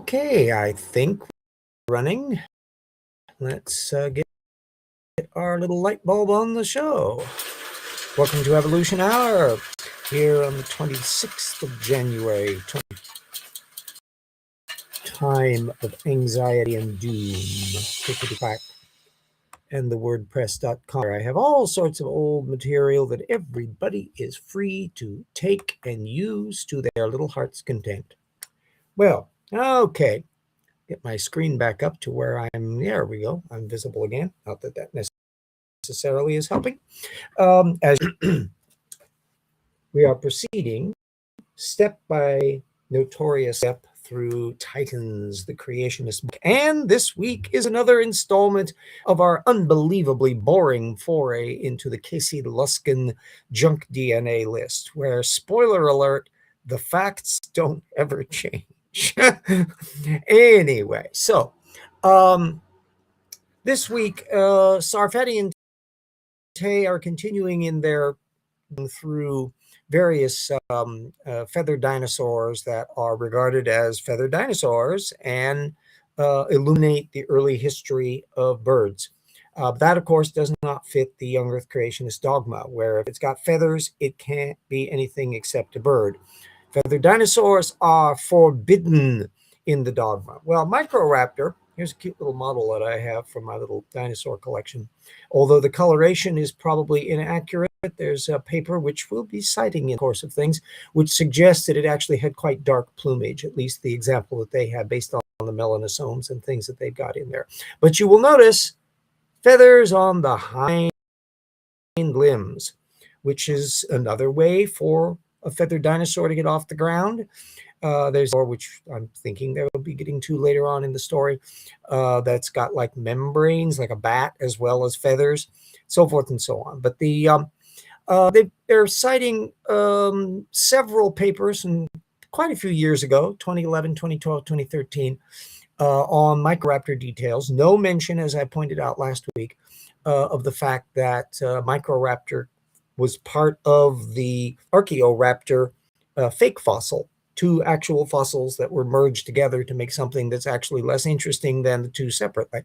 Okay, I think we're running. Let's get our little light bulb on the show. Welcome to Evolution Hour here on the 26th of January, time of anxiety and doom. Clickety-clack. And the WordPress.com. I have all sorts of old material that everybody is free to take and use to their little heart's content. Well, okay. Get my screen back up to where I'm. There we go. I'm visible again. Not that that necessarily is helping. As we are proceeding step by notorious step through Titans, the Creationist book. And this week is another installment of our unbelievably boring foray into the Luskin junk DNA list, where, spoiler alert, the facts don't ever change. Anyway, so this week, Sarfati and Tay are continuing in their through various feathered dinosaurs that are regarded as feathered dinosaurs and illuminate the early history of birds. That, of course, does not fit the young Earth creationist dogma, where if it's got feathers, it can't be anything except a bird. Feathered dinosaurs are forbidden in the dogma. Well, Microraptor, here's a cute little model that I have from my little dinosaur collection. Although the coloration is probably inaccurate, there's a paper which we'll be citing in the course of things, which suggests that it actually had quite dark plumage, at least the example that they had based on the melanosomes and things that they've got in there. But you will notice feathers on the hind limbs, which is another way for a feathered dinosaur to get off the ground. There's more, which I'm thinking they'll be getting to later on in the story, that's got like membranes, like a bat, as well as feathers, so forth and so on. But they're citing several papers and quite a few years ago, 2011, 2012, 2013, on Microraptor details. No mention, as I pointed out last week, of the fact that Microraptor was part of the Archaeoraptor fake fossil, two actual fossils that were merged together to make something that's actually less interesting than the two separately,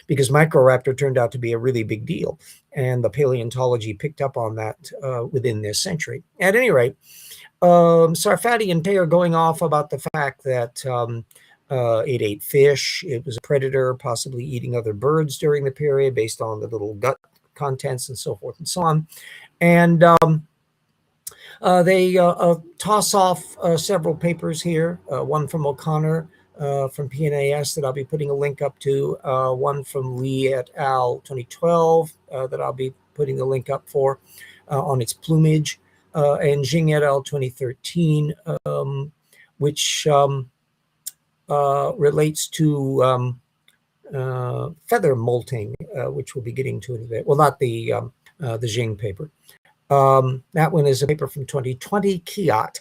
because Microraptor turned out to be a really big deal, and the paleontology picked up on that within this century. At any rate, Sarfati and Tay are going off about the fact that it ate fish. It was a predator, possibly eating other birds during the period based on the little gut contents and so forth and so on. And they toss off several papers here, one from O'Connor from PNAS that I'll be putting a link up to, one from Lee et al. 2012 that I'll be putting the link up for on its plumage, and Jing et al. 2013, which relates to feather molting, which we'll be getting to in a bit. Well, not the Jing paper. That one is a paper from 2020, Kiat.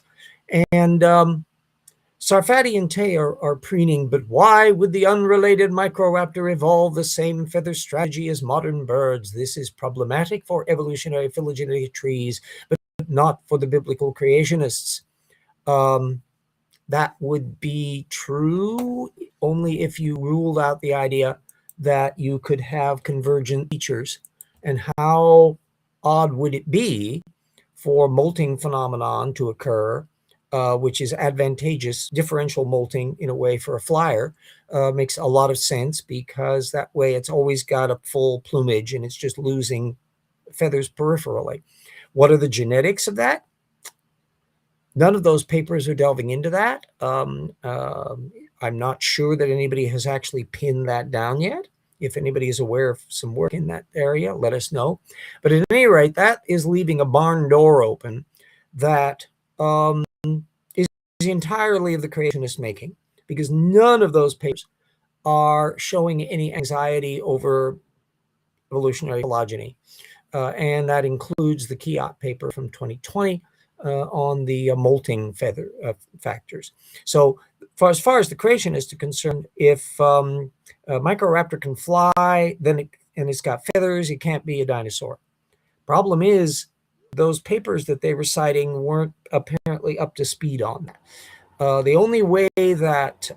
And Sarfati and Tay are preening, but why would the unrelated Microraptor evolve the same feather strategy as modern birds? This is problematic for evolutionary phylogenetic trees, but not for the biblical creationists. That would be true only if you ruled out the idea that you could have convergent features. And how odd would it be for molting phenomenon to occur, which is advantageous, differential molting in a way for a flyer, makes a lot of sense, because that way it's always got a full plumage and it's just losing feathers peripherally. What are the genetics of that? None of those papers are delving into that. I'm not sure that anybody has actually pinned that down yet. If anybody is aware of some work in that area, let us know. But at any rate, that is leaving a barn door open that is entirely of the creationist making, because none of those papers are showing any anxiety over evolutionary phylogeny. And that includes the Kiat paper from 2020 on the molting feather factors. So as far as the creationists are concerned, if a Microraptor can fly, then and it's got feathers, it can't be a dinosaur. Problem is, those papers that they were citing weren't apparently up to speed on that. The only way that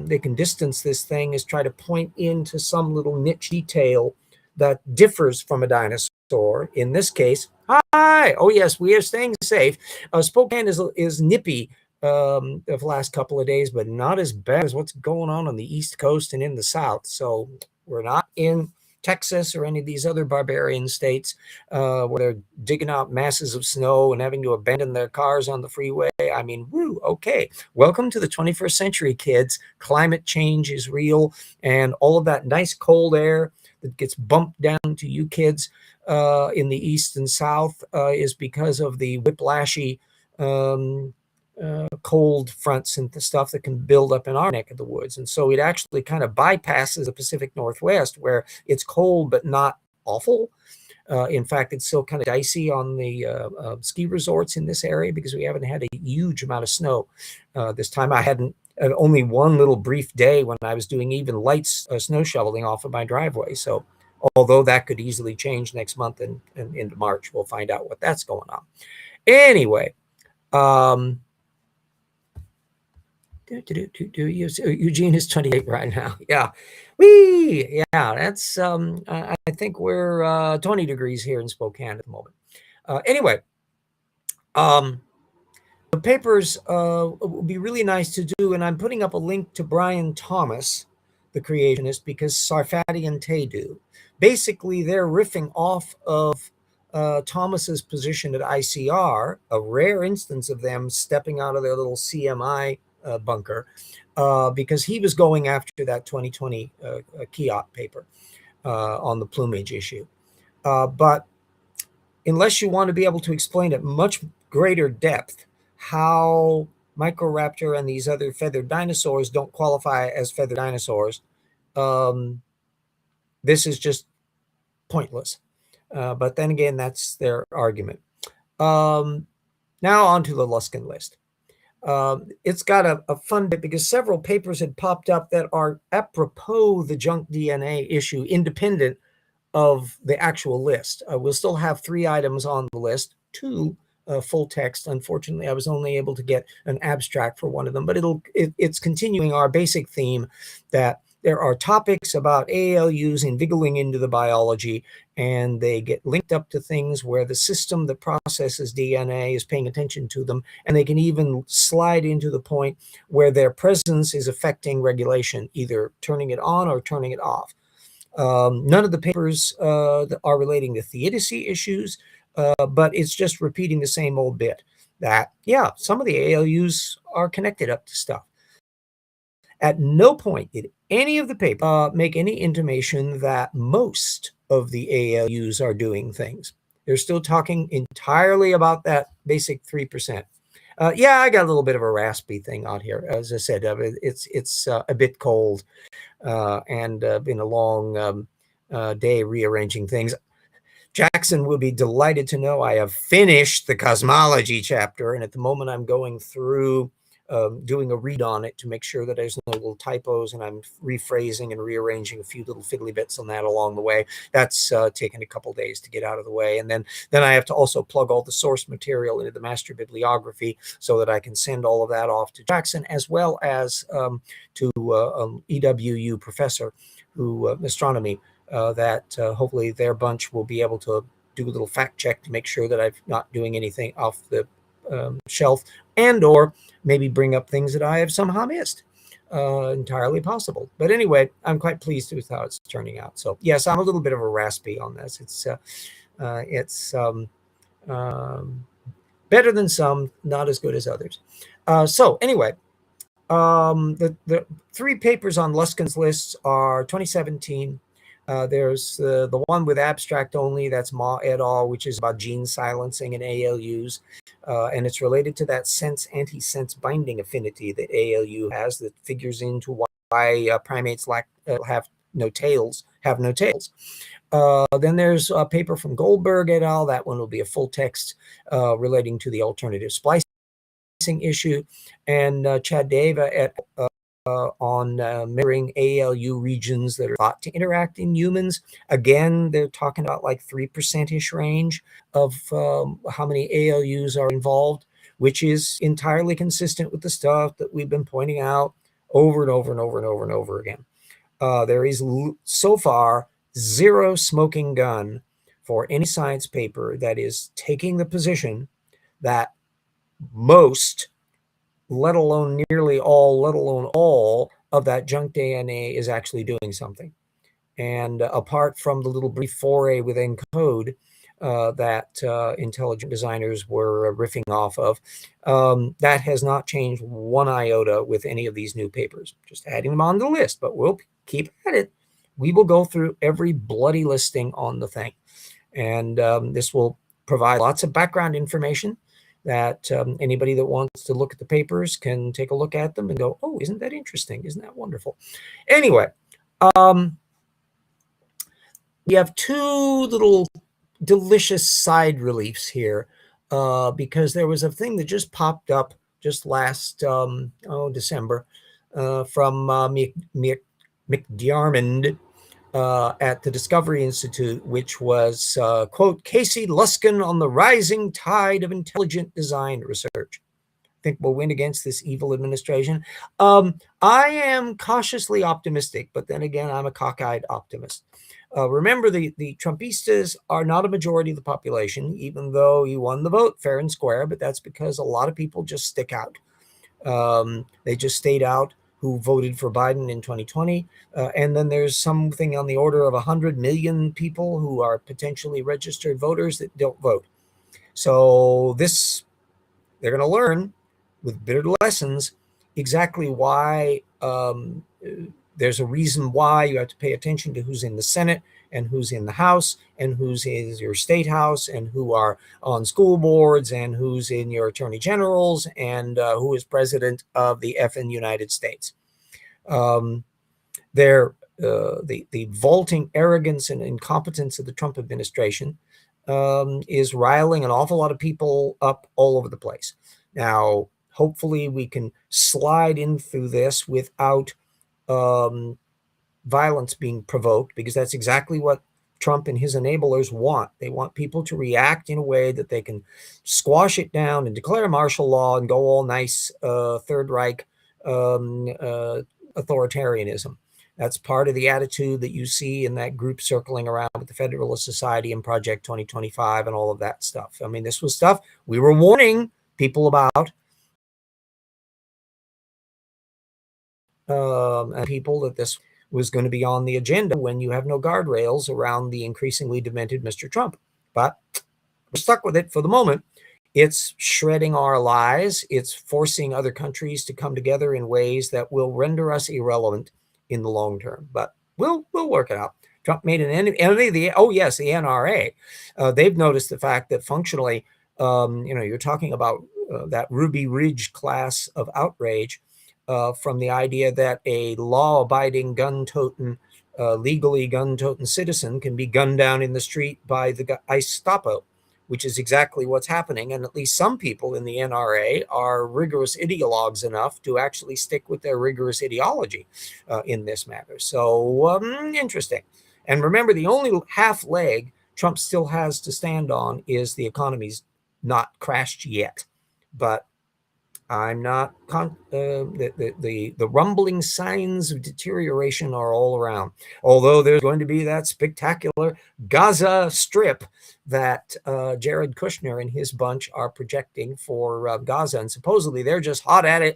they can distance this thing is try to point into some little niche detail that differs from a dinosaur. In this case, hi, oh yes, we are staying safe. Spokane is nippy the last couple of days, but not as bad as what's going on the East Coast and in the South. So we're not in Texas or any of these other barbarian states where they're digging out masses of snow and having to abandon their cars on the freeway. I mean, woo, okay. Welcome to the 21st century, kids. Climate change is real, and all of that nice cold air that gets bumped down to you kids in the East and South is because of the whiplashy cold fronts and the stuff that can build up in our neck of the woods. And so it actually kind of bypasses the Pacific Northwest, where it's cold but not awful. In fact, it's still kind of dicey on the ski resorts in this area because we haven't had a huge amount of snow. This time I hadn't only one little brief day when I was doing even light snow shoveling off of my driveway. So although that could easily change next month and into March, we'll find out what that's going on. Anyway, Eugene is 28 right now. Yeah. Yeah, that's I think we're 20 degrees here in Spokane at the moment. Anyway, the papers would be really nice to do, and I'm putting up a link to Brian Thomas, the creationist, because Sarfati and Tay do. Basically, they're riffing off of Thomas's position at ICR, a rare instance of them stepping out of their little CMI bunker, because he was going after that 2020 Kiot paper on the plumage issue. But unless you want to be able to explain at much greater depth how Microraptor and these other feathered dinosaurs don't qualify as feathered dinosaurs, this is just pointless. But then again, that's their argument. Now on to the Luskin list. It's got a fun bit because several papers had popped up that are apropos the junk DNA issue, independent of the actual list. We'll still have 3 items on the list, 2 full text. Unfortunately, I was only able to get an abstract for one of them, but it's continuing our basic theme that there are topics about ALUs invigilating into the biology, and they get linked up to things where the system that processes DNA is paying attention to them, and they can even slide into the point where their presence is affecting regulation, either turning it on or turning it off. None of the papers are relating to theodicy issues, but it's just repeating the same old bit that, yeah, some of the ALUs are connected up to stuff. At no point did any of the papers make any intimation that most of the ALUs are doing things. They're still talking entirely about that basic 3%. Yeah, I got a little bit of a raspy thing out here. As I said, it's a bit cold and been a long day rearranging things. Jackson will be delighted to know I have finished the cosmology chapter, and at the moment I'm going through doing a read on it to make sure that there's no little typos, and I'm rephrasing and rearranging a few little fiddly bits on that along the way. That's taken a couple days to get out of the way, and then I have to also plug all the source material into the master bibliography so that I can send all of that off to Jackson, as well as to EWU professor who astronomy that hopefully their bunch will be able to do a little fact check to make sure that I'm not doing anything off the shelf, and or maybe bring up things that I have somehow missed. Entirely possible. But anyway, I'm quite pleased with how it's turning out. So yes, I'm a little bit of a raspy on this. It's better than some, not as good as others. So anyway, the 3 papers on Luskin's lists are 2017. There's the one with abstract only, that's Ma et al., which is about gene silencing and ALUs. And it's related to that sense-anti-sense binding affinity that ALU has that figures into why primates have no tails. Then there's a paper from Goldberg et al. That one will be a full text relating to the alternative splicing issue. And Chad Deva et on mirroring ALU regions that are thought to interact in humans. Again, they're talking about like 3%-ish range of how many ALUs are involved. which is entirely consistent with the stuff that we've been pointing out over and over and over and over and over again. There is so far zero smoking gun for any science paper that is taking the position that most, let alone nearly all, let alone all of that junk DNA is actually doing something. And apart from the little brief foray within code that intelligent designers were riffing off of, that has not changed one iota with any of these new papers. Just adding them on the list, but we'll keep at it. We will go through every bloody listing on the thing. And this will provide lots of background information that anybody that wants to look at the papers can take a look at them and go, oh, isn't that interesting? Isn't that wonderful? Anyway, we have two little delicious side reliefs here because there was a thing that just popped up just last December from McDiarmid at the Discovery Institute, which was, quote, Casey Luskin on the rising tide of intelligent design research. Think we'll win against this evil administration. I am cautiously optimistic, but then again, I'm a cockeyed optimist. Remember, the Trumpistas are not a majority of the population, even though he won the vote fair and square, but that's because a lot of people just stick out. They just stayed out who voted for Biden in 2020. And then there's something on the order of 100 million people who are potentially registered voters that don't vote. So they're going to learn with bitter lessons exactly why there's a reason why you have to pay attention to who's in the Senate and who's in the House and who's in your state house and who are on school boards and who's in your attorney generals and who is president of the effing United States. The vaulting arrogance and incompetence of the Trump administration is riling an awful lot of people up all over the place. Now, hopefully we can slide in through this without violence being provoked, because that's exactly what Trump and his enablers want. They want people to react in a way that they can squash it down and declare martial law and go all nice Third Reich authoritarianism. That's part of the attitude that you see in that group circling around with the Federalist Society and Project 2025 and all of that stuff. I mean, this was stuff we were warning people about. And people that this was going to be on the agenda when you have no guardrails around the increasingly demented Mr. Trump. But we're stuck with it for the moment. It's shredding our lies. It's forcing other countries to come together in ways that will render us irrelevant in the long term. But we'll work it out. Trump made an enemy of the NRA. They've noticed the fact that functionally, you're talking about that Ruby Ridge class of outrage. From the idea that a law-abiding gun-toting, legally gun-toting citizen can be gunned down in the street by the Gestapo, which is exactly what's happening. And at least some people in the NRA are rigorous ideologues enough to actually stick with their rigorous ideology in this matter. So interesting. And remember, the only half leg Trump still has to stand on is the economy's not crashed yet. But I'm not, the rumbling signs of deterioration are all around. Although there's going to be that spectacular Gaza strip that Jared Kushner and his bunch are projecting for Gaza. And supposedly they're just hot at it,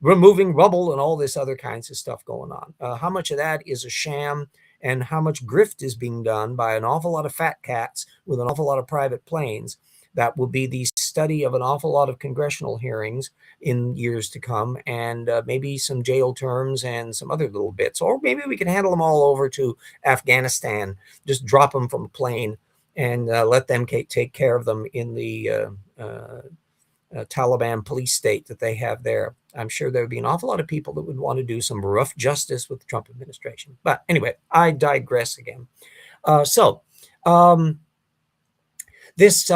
removing rubble and all this other kinds of stuff going on. How much of that is a sham and how much grift is being done by an awful lot of fat cats with an awful lot of private planes? That will be the study of an awful lot of congressional hearings in years to come, and maybe some jail terms and some other little bits. Or maybe we can handle them all over to Afghanistan, just drop them from a plane and let them take care of them in the Taliban police state that they have there. I'm sure there would be an awful lot of people that would want to do some rough justice with the Trump administration. But anyway, I digress again. This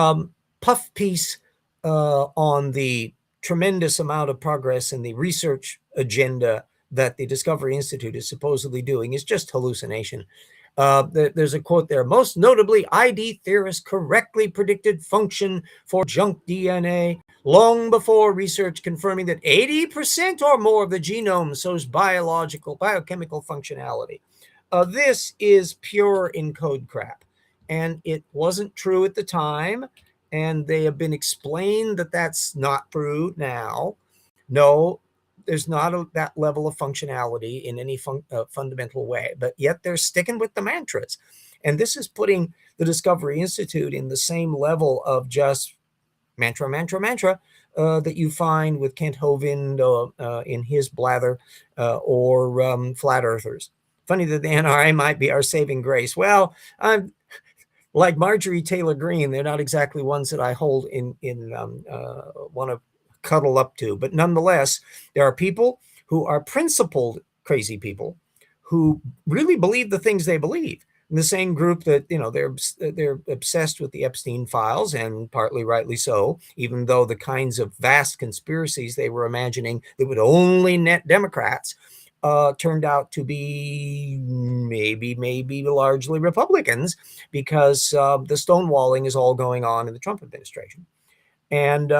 puff piece on the tremendous amount of progress in the research agenda that the Discovery Institute is supposedly doing is just hallucination. There's a quote there. Most notably, ID theorists correctly predicted function for junk DNA. long before research confirming that 80% or more of the genome shows biochemical functionality. This is pure encode crap. And it wasn't true at the time. And they have been explained that that's not true now. No, there's not that level of functionality in any fundamental way. But yet they're sticking with the mantras. And this is putting the Discovery Institute in the same level of just mantra that you find with Kent Hovind in his blather, or flat earthers. Funny that the NRA might be our saving grace. Well, I'm like Marjorie Taylor Greene. They're not exactly ones that I hold in want to cuddle up to, but nonetheless, there are people who are principled crazy people who really believe the things they believe. In the same group that, they're obsessed with the Epstein files, and partly rightly so, even though the kinds of vast conspiracies they were imagining that would only net Democrats turned out to be maybe largely Republicans, because the stonewalling is all going on in the Trump administration. And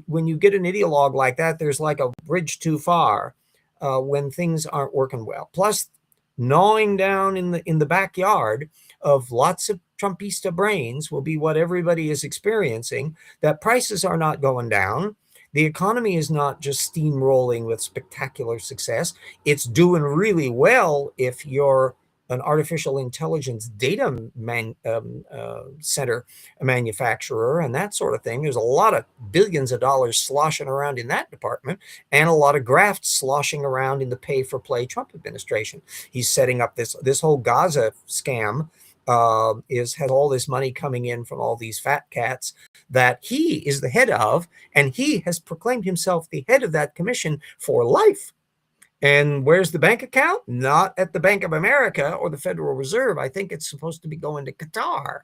when you get an ideologue like that, there's like a bridge too far when things aren't working well. Plus, gnawing down in the backyard of lots of Trumpista brains will be what everybody is experiencing, that prices are not going down. The economy is not just steamrolling with spectacular success. It's doing really well if you're an artificial intelligence data center manufacturer and that sort of thing. There's a lot of billions of dollars sloshing around in that department, and a lot of graft sloshing around in the pay-for-play Trump administration. He's setting up this whole Gaza scam. Has all this money coming in from all these fat cats that he is the head of, and he has proclaimed himself the head of that commission for life. And where's the bank account? Not at the Bank of America or the Federal Reserve. I think it's supposed to be going to Qatar.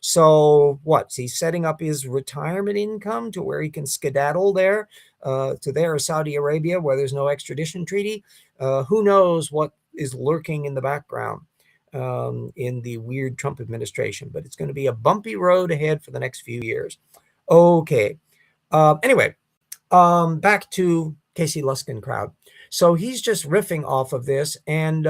So what? He's setting up his retirement income to where he can skedaddle there, to there, Saudi Arabia, where there's no extradition treaty. Who knows what is lurking in the background in the weird Trump administration. But it's going to be a bumpy road ahead for the next few years. Okay. Anyway, back to Casey Luskin crowd. So he's just riffing off of this, and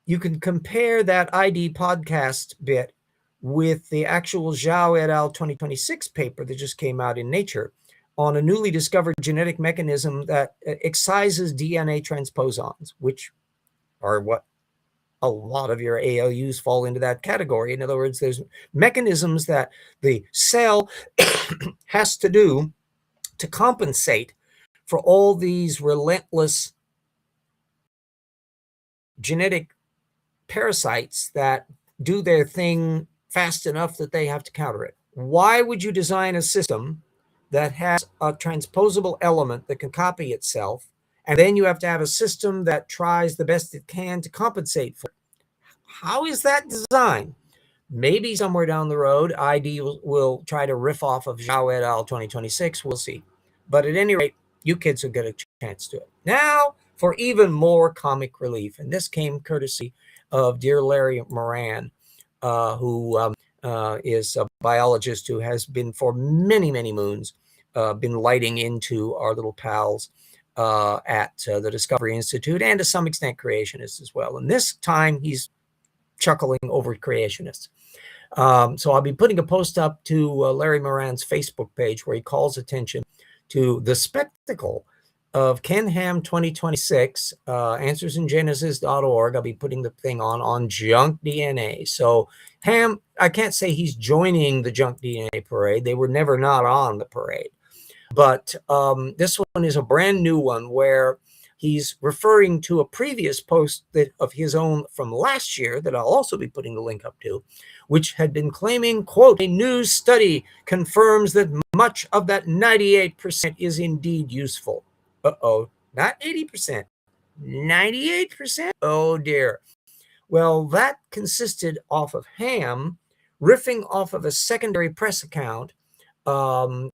you can compare that ID podcast bit with the actual Zhao et al. 2026 paper that just came out in Nature on a newly discovered genetic mechanism that excises DNA transposons, which are what a lot of your ALUs fall into that category. In other words, there's mechanisms that the cell has to do to compensate for all these relentless genetic parasites that do their thing fast enough that they have to counter it. Why would you design a system that has a transposable element that can copy itself, and then you have to have a system that tries the best it can to compensate for it? How is that designed? Maybe somewhere down the road, ID will try to riff off of Zhao et al. 2026. We'll see. But at any rate, you kids will get a chance to it. Now, for even more comic relief, and this came courtesy of dear Larry Moran, who is a biologist who has been for many, many moons been lighting into our little pals at the Discovery Institute, and to some extent creationists as well. And this time he's chuckling over creationists. So I'll be putting a post up to Larry Moran's Facebook page where he calls attention to the spectacle of Ken Ham 2026, answersingenesis.org. I'll be putting the thing on junk DNA. So Ham, I can't say he's joining the junk DNA parade. They were never not on the parade. But this one is a brand new one where he's referring to a previous post of his own from last year that I'll also be putting the link up to, which had been claiming, quote, a new study confirms that much of that 98% is indeed useful. Uh-oh, not 80%, 98%? Oh, dear. Well, that consisted off of Ham riffing off of a secondary press account of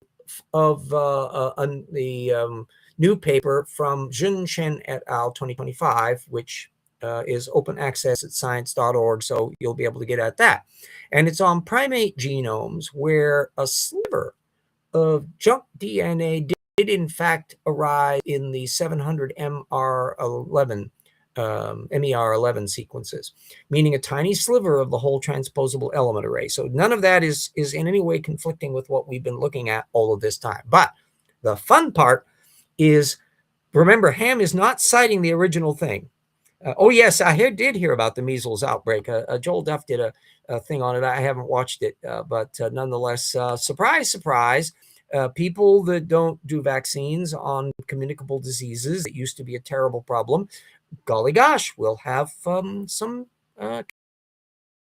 the new paper from Chen et al. 2025, which is open access at science.org, so you'll be able to get at that. And it's on primate genomes, where a sliver of junk DNA did in fact arise in the 700 MER11 sequences, meaning a tiny sliver of the whole transposable element array. So none of that is in any way conflicting with what we've been looking at all of this time. But the fun part is, remember, Ham is not citing the original thing. Oh, yes, I did hear about the measles outbreak. Joel Duff did a thing on it. I haven't watched it, but nonetheless, surprise, surprise, people that don't do vaccines on communicable diseases that used to be a terrible problem, golly gosh, will have some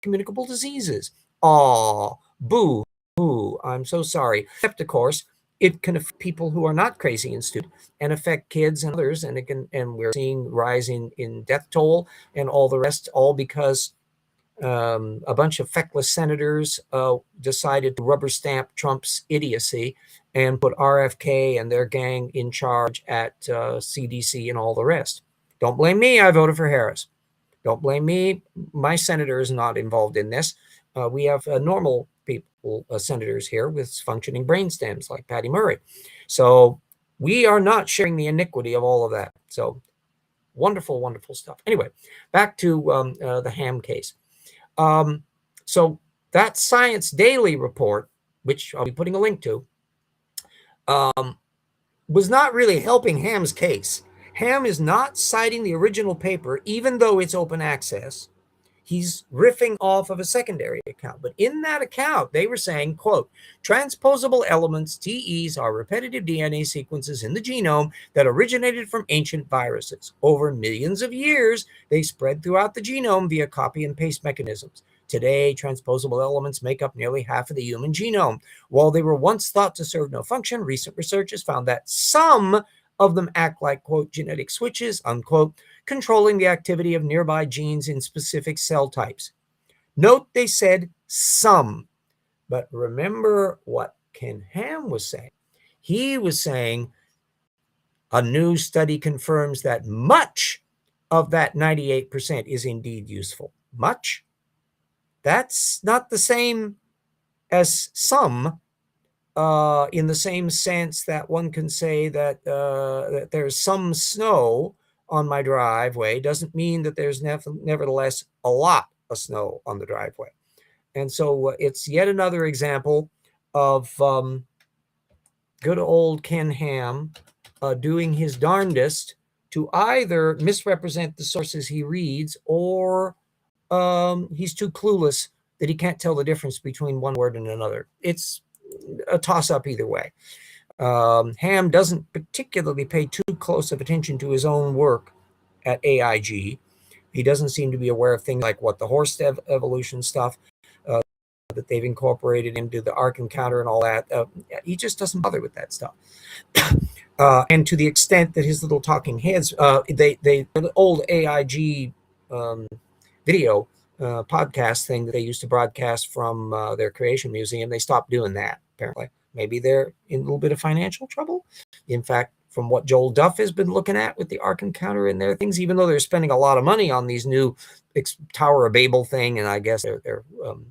communicable diseases. Aw, boo, boo, I'm so sorry. Except, of course, it can affect people who are not crazy and stupid, and affect kids and others, and we're seeing rise in death toll and all the rest, all because a bunch of feckless senators decided to rubber stamp Trump's idiocy and put RFK and their gang in charge at CDC and all the rest. Don't blame me, I voted for Harris. Don't blame me, my senator is not involved in this. We have normal people, senators here with functioning brain stems like Patty Murray. So we are not sharing the iniquity of all of that. So wonderful, wonderful stuff. Anyway, back to the Ham case. So that Science Daily report, which I'll be putting a link to, was not really helping Ham's case. Ham is not citing the original paper, even though it's open access. He's riffing off of a secondary account. But in that account, they were saying, quote, transposable elements, TEs, are repetitive DNA sequences in the genome that originated from ancient viruses. Over millions of years, they spread throughout the genome via copy and paste mechanisms. Today, transposable elements make up nearly half of the human genome. While they were once thought to serve no function, recent research has found that some of them act like, quote, genetic switches, unquote, controlling the activity of nearby genes in specific cell types. Note they said some, but remember what Ken Ham was saying. He was saying a new study confirms that much of that 98% is indeed useful. Much? That's not the same as some, in the same sense that one can say that, that there's some snow on my driveway doesn't mean that there's nevertheless a lot of snow on the driveway. And so it's yet another example of good old Ken Ham doing his darndest to either misrepresent the sources he reads, or he's too clueless that he can't tell the difference between one word and another. It's a toss-up either way. Ham doesn't particularly pay too close of attention to his own work at AIG. He doesn't seem to be aware of things like what the horse evolution stuff that they've incorporated into the ARC encounter and all that. He just doesn't bother with that stuff. And to the extent that his little talking heads, the old AIG video podcast thing that they used to broadcast from their creation museum, they stopped doing that, apparently. Maybe they're in a little bit of financial trouble. In fact, from what Joel Duff has been looking at with the Ark Encounter and their things, even though they're spending a lot of money on these new Tower of Babel thing, and I guess they're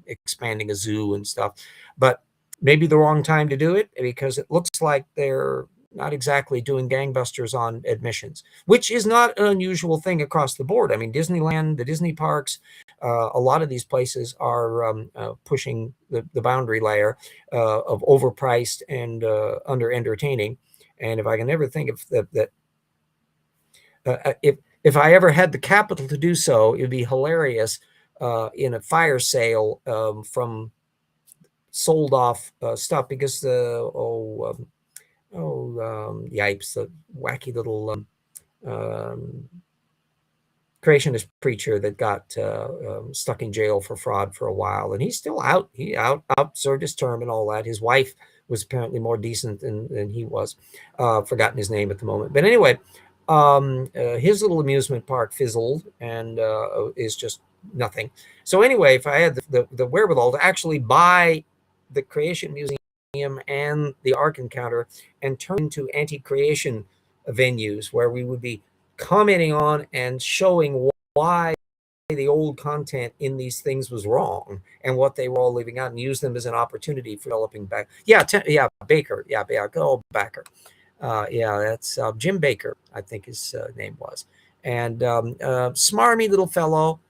expanding a zoo and stuff, but maybe the wrong time to do it, because it looks like they're not exactly doing gangbusters on admissions, which is not an unusual thing across the board. I mean, Disneyland, the Disney parks, a lot of these places are pushing the boundary layer of overpriced and under entertaining. And if I can ever think of that, if I ever had the capital to do so, it would be hilarious in a fire sale from sold off stuff, because yipes, the wacky little creationist preacher that got stuck in jail for fraud for a while, and he's still out. He out served his term and all that. His wife was apparently more decent than he was. Forgotten his name at the moment, but anyway, his little amusement park fizzled and is just nothing. So anyway, if I had the wherewithal to actually buy the Creation Museum and the Ark Encounter and turn into anti-creation venues where we would be commenting on and showing why the old content in these things was wrong and what they were all leaving out, and use them as an opportunity for developing back. Yeah, Baker. Yeah, good old Baker. Yeah, that's Jim Baker, I think his name was. And smarmy little fellow.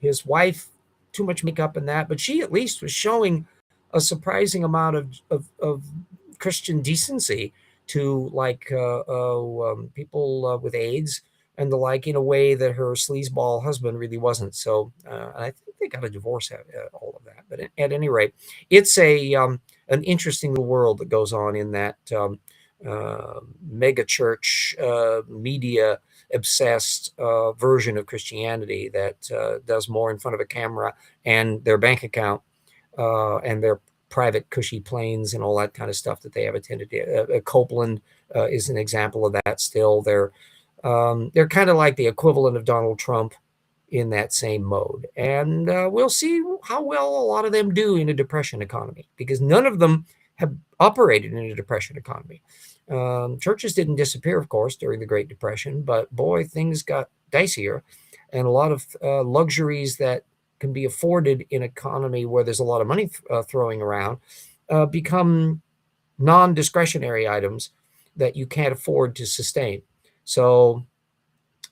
His wife, too much makeup and that, but she at least was showing a surprising amount of Christian decency to like people with AIDS and the like, in a way that her sleazeball husband really wasn't. So I think they got a divorce out all of that. But at any rate, it's an interesting world that goes on in that mega church media obsessed version of Christianity that does more in front of a camera and their bank account and their private cushy planes and all that kind of stuff that they have attended to. Copeland is an example of that still. They're kind of like the equivalent of Donald Trump in that same mode. And we'll see how well a lot of them do in a depression economy, because none of them have operated in a depression economy. Churches didn't disappear, of course, during the Great Depression, but boy, things got dicier, and a lot of luxuries that can be afforded in an economy where there's a lot of money throwing around become non-discretionary items that you can't afford to sustain. So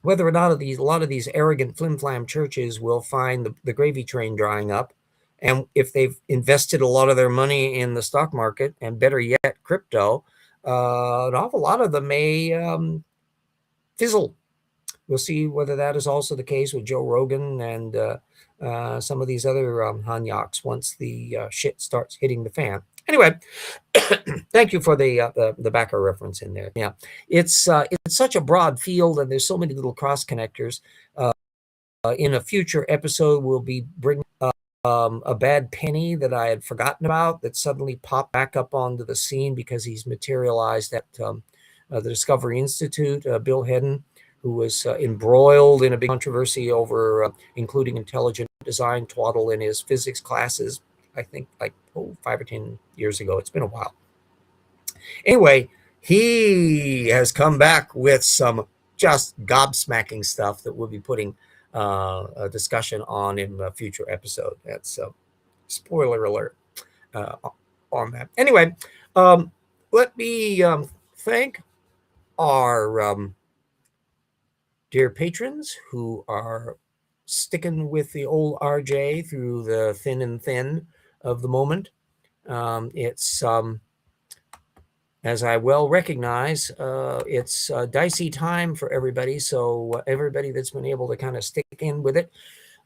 whether or not a lot of these arrogant flim-flam churches will find the gravy train drying up, and if they've invested a lot of their money in the stock market, and better yet, crypto, an awful lot of them may fizzle. We'll see whether that is also the case with Joe Rogan and some of these other Hanyaks once the shit starts hitting the fan. Anyway, thank you for the backer reference in there. Yeah, it's such a broad field, and there's so many little cross connectors. In a future episode, we'll be bringing a bad penny that I had forgotten about that suddenly popped back up onto the scene because he's materialized at the Discovery Institute. Bill Hedden, who was embroiled in a big controversy over including intelligent design twaddle in his physics classes, I think like 5 or 10 years ago. It's been a while. Anyway, he has come back with some just gobsmacking stuff that we'll be putting a discussion on in a future episode. That's spoiler alert on that. Anyway, let me thank our dear patrons who are sticking with the old RJ through the thin and thin of the moment. It's as I well recognize, it's a dicey time for everybody. So everybody that's been able to kind of stick in with it,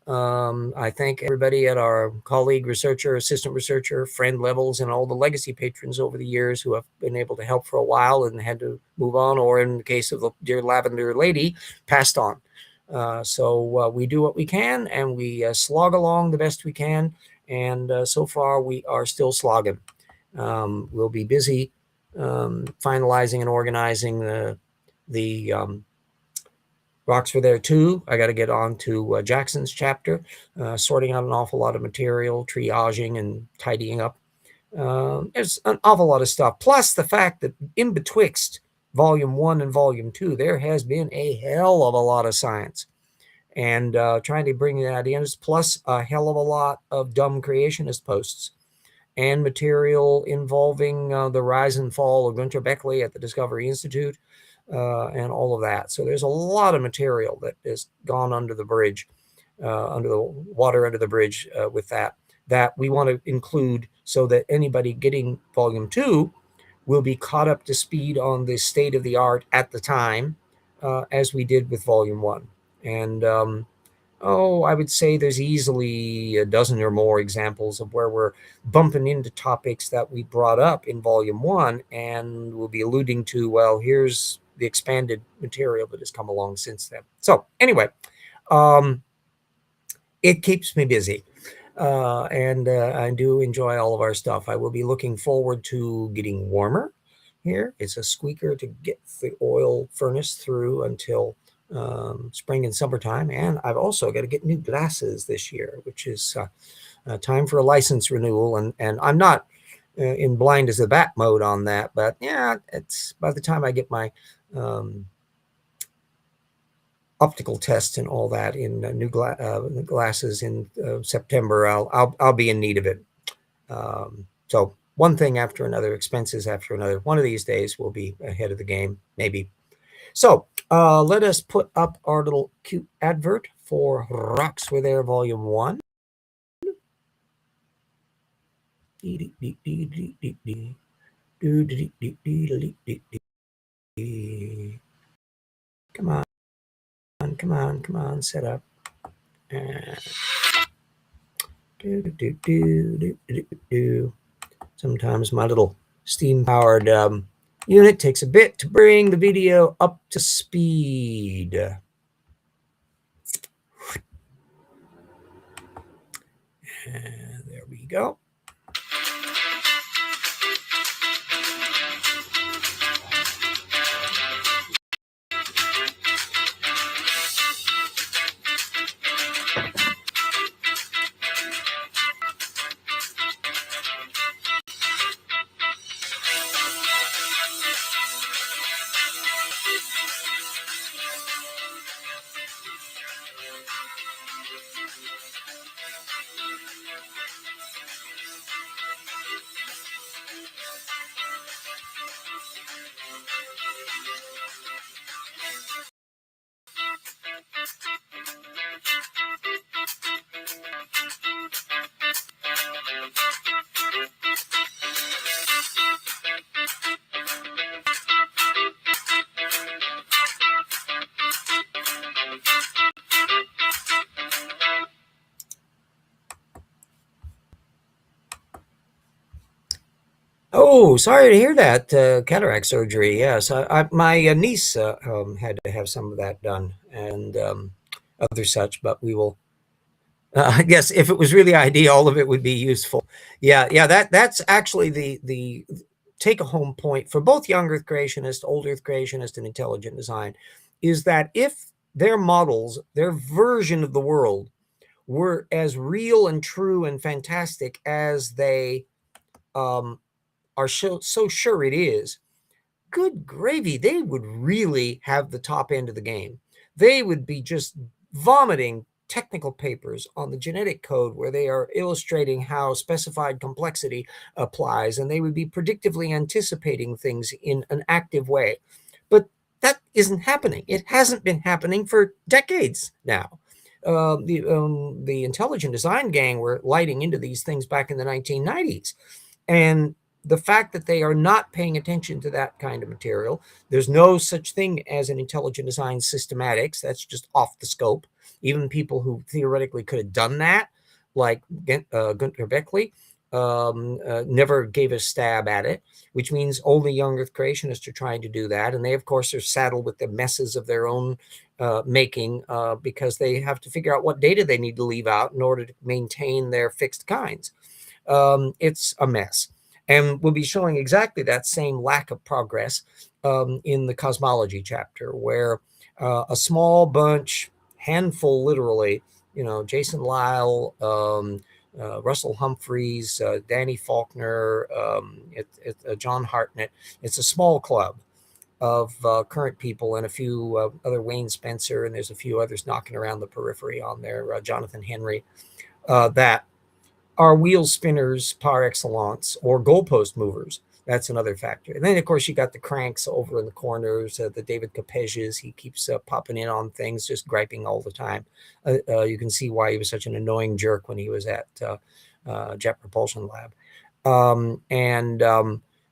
I thank everybody at our colleague researcher, assistant researcher, friend levels, and all the legacy patrons over the years who have been able to help for a while and had to move on, or in the case of the dear Lavender Lady, passed on. So we do what we can, and we slog along the best we can. And so far, we are still slogging. We'll be busy finalizing and organizing the Rocks Were There Too. I got to get on to Jackson's chapter, sorting out an awful lot of material, triaging and tidying up. There's an awful lot of stuff. Plus the fact that in betwixt Volume 1 and Volume 2, there has been a hell of a lot of science. And trying to bring that in, plus a hell of a lot of dumb creationist posts and material involving the rise and fall of Gunter Beckley at the Discovery Institute, and all of that. So there's a lot of material that has gone under the bridge, under the water under the bridge with that we want to include, so that anybody getting Volume 2 will be caught up to speed on the state of the art at the time, as we did with Volume 1. And I would say there's easily a dozen or more examples of where we're bumping into topics that we brought up in Volume 1, and we'll be alluding to, well, here's the expanded material that has come along since then. So anyway, it keeps me busy. And I do enjoy all of our stuff. I will be looking forward to getting warmer here. It's a squeaker to get the oil furnace through until spring and summertime. And I've also got to get new glasses this year, which is time for a license renewal. And I'm not in blind as a bat mode on that, but yeah, it's by the time I get my optical test and all that in new glasses in September, I'll be in need of it. So one thing after another, expenses after another. One of these days we'll be ahead of the game, maybe. So let us put up our little cute advert for Rocks Were There Volume 1. Come on, come on, come on, set up. Sometimes my little steam-powered unit takes a bit to bring the video up to speed. And there we go. Oh, sorry to hear that. Cataract surgery. Yes, my niece had to have some of that done, and other such. But we will. I guess if it was really ideal, all of it would be useful. Yeah. That's actually the take-home point for both young Earth creationists, old Earth creationists, and intelligent design, is that if their models, their version of the world, were as real and true and fantastic as they are so sure it is, good gravy, they would really have the top end of the game. They would be just vomiting technical papers on the genetic code where they are illustrating how specified complexity applies, and they would be predictively anticipating things in an active way. But that isn't happening. It hasn't been happening for decades now. The intelligent design gang were lighting into these things back in the 1990s. And the fact that they are not paying attention to that kind of material, there's no such thing as an intelligent design systematics. That's just off the scope. Even people who theoretically could have done that, like Gunter Beckley, never gave a stab at it, which means only young Earth creationists are trying to do that. And they, of course, are saddled with the messes of their own making because they have to figure out what data they need to leave out in order to maintain their fixed kinds. It's a mess. And we'll be showing exactly that same lack of progress in the cosmology chapter, where a small bunch, handful literally, Jason Lyle, Russell Humphreys, Danny Faulkner, John Hartnett. It's a small club of current people and a few other, Wayne Spencer, and there's a few others knocking around the periphery on there, Jonathan Henry, that are wheel spinners par excellence, or goalpost movers. That's another factor. And then, of course, you got the cranks over in the corners, the David Capeges. He keeps popping in on things, just griping all the time. You can see why he was such an annoying jerk when he was at Jet Propulsion Lab.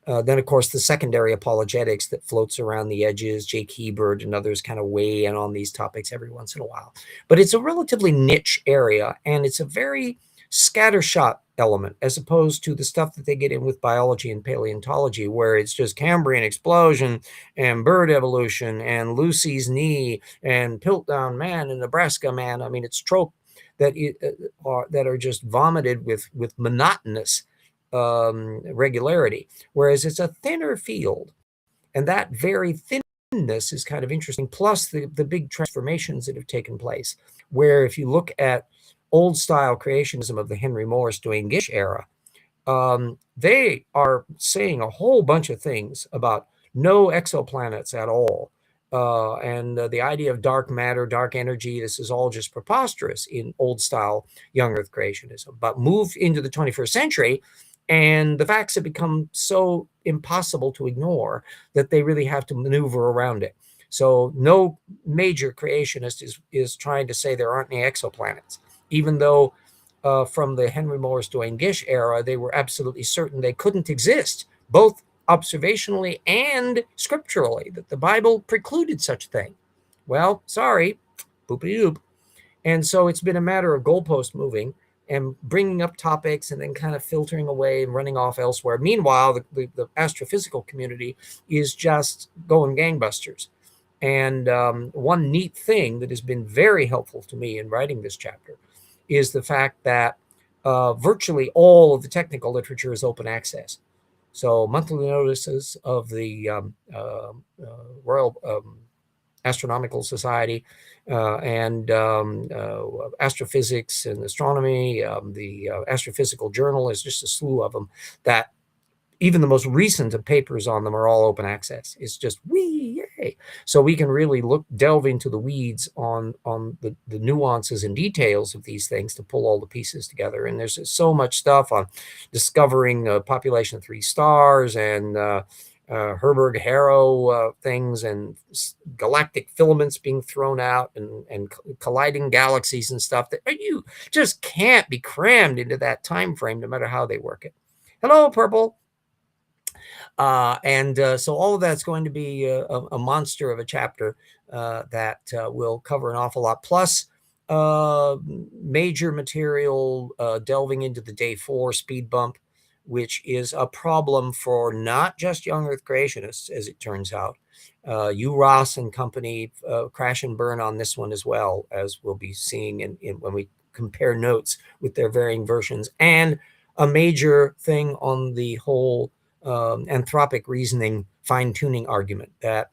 Then, of course, the secondary apologetics that floats around the edges. Jake Hebert and others kind of weigh in on these topics every once in a while. But it's a relatively niche area, and it's a very scattershot element, as opposed to the stuff that they get in with biology and paleontology, where it's just Cambrian explosion and bird evolution and Lucy's knee and Piltdown man and Nebraska man. I mean, it's trope that are just vomited with monotonous regularity, whereas it's a thinner field, and that very thinness is kind of interesting. Plus the big transformations that have taken place, where if you look at old style creationism of the Henry Morris, Duane Gish era, they are saying a whole bunch of things about no exoplanets at all, And the idea of dark matter, dark energy, this is all just preposterous in old style young earth creationism. But move into the 21st century, and the facts have become so impossible to ignore that they really have to maneuver around it. So no major creationist is trying to say there aren't any exoplanets, even though from the Henry Morris Duane Gish era, they were absolutely certain they couldn't exist, both observationally and scripturally, that the Bible precluded such a thing. Well, sorry, boopity doop. And so it's been a matter of goalpost moving and bringing up topics and then kind of filtering away and running off elsewhere. Meanwhile, the astrophysical community is just going gangbusters. And one neat thing that has been very helpful to me in writing this chapter is the fact that virtually all of the technical literature is open access. So monthly notices of the Royal Astronomical Society and astrophysics and astronomy, the Astrophysical Journal is just a slew of them that even the most recent of papers on them are all open access. It's just yay. So we can really delve into the weeds on the nuances and details of these things to pull all the pieces together. And there's so much stuff on discovering population of 3 stars and Herberg-Harrow things and galactic filaments being thrown out and colliding galaxies and stuff that you just can't be crammed into that time frame no matter how they work it. Hello, Purple. So all of that's going to be a monster of a chapter that will cover an awful lot. Plus, major material delving into the day 4 speed bump, which is a problem for not just young Earth creationists, as it turns out. Ross and company crash and burn on this one as well, as we'll be seeing when we compare notes with their varying versions. And a major thing on the whole anthropic reasoning fine-tuning argument that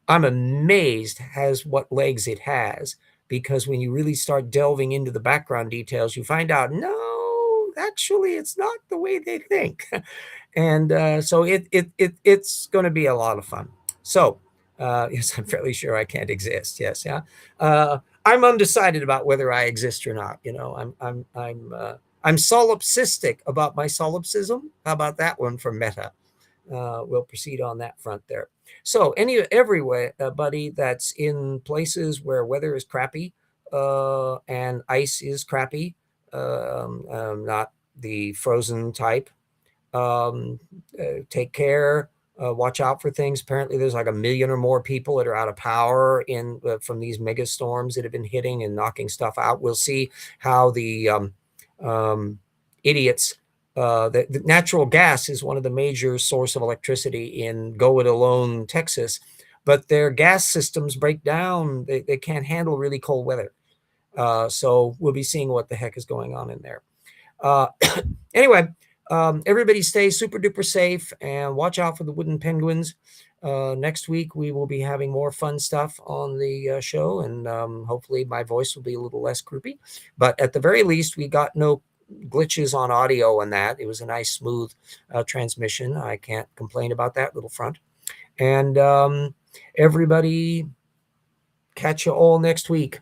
I'm amazed has what legs it has, because when you really start delving into the background details, you find out, no, actually, it's not the way they think. And so it's going to be a lot of fun. So yes, I'm fairly sure I can't exist. Yes, yeah. I'm undecided about whether I exist or not. You know, I'm solipsistic about my solipsism. How about that one for meta? We'll proceed on that front there. So everybody that's in places where weather is crappy and ice is crappy, not the frozen type, take care. Watch out for things. Apparently, there's like 1 million or more people that are out of power from these mega storms that have been hitting and knocking stuff out. We'll see how the idiots. The natural gas is one of the major source of electricity in Go It Alone, Texas, but their gas systems break down. They can't handle really cold weather. So we'll be seeing what the heck is going on in there. Anyway. Everybody stay super duper safe and watch out for the wooden penguins. Next week, we will be having more fun stuff on the show, and hopefully my voice will be a little less croupy. But at the very least, we got no glitches on audio and that. It was a nice, smooth transmission. I can't complain about that little front. And everybody, catch you all next week.